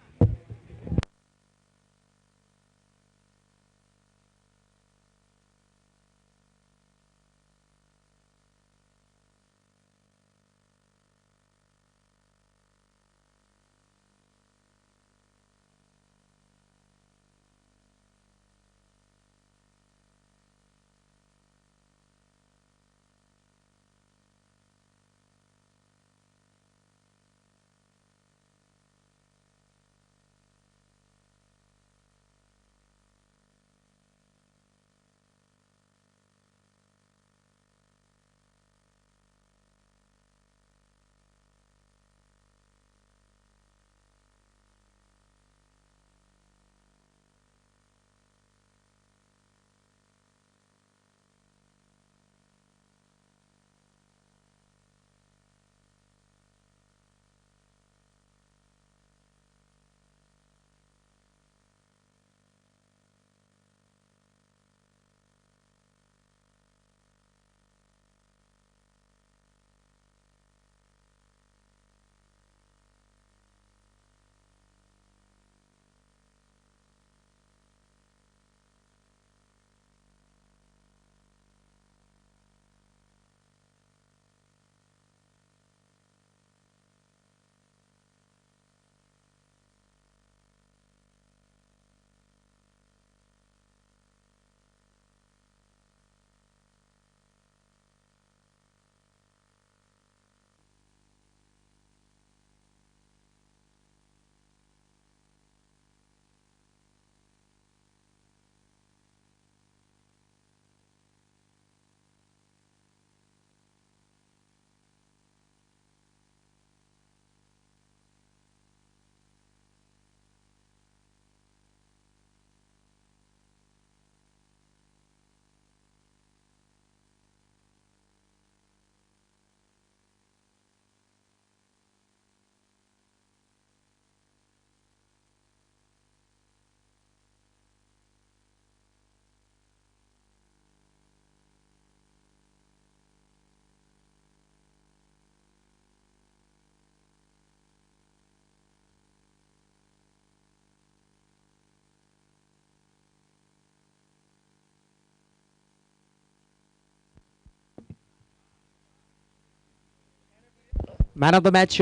Man of the match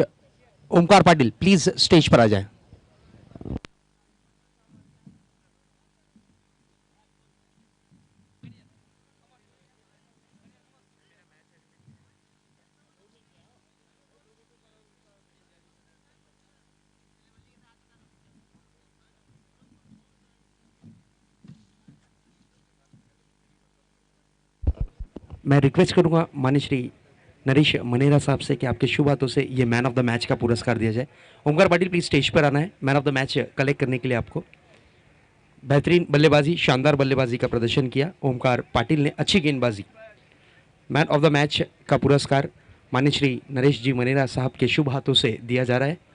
Omkar Patil, please stage पर आ जाए। मैं रिक्वेस्ट करूंगा माननीय श्री नरेश मनेरा साहब से कि आपके शुभ हाथों से ये मैन ऑफ द मैच का पुरस्कार दिया जाए। ओमकार पाटिल प्लीज स्टेज पर आना है man of the match collect करने के लिए। आपको बेहतरीन बल्लेबाजी, शानदार बल्लेबाजी का प्रदर्शन किया ओमकार पाटिल ने, अच्छी गेंदबाजी। मैन ऑफ द मैच का पुरस्कार माननीय श्री नरेश जी मनेरा साहब के शुभ हाथों से दिया जा रहा है।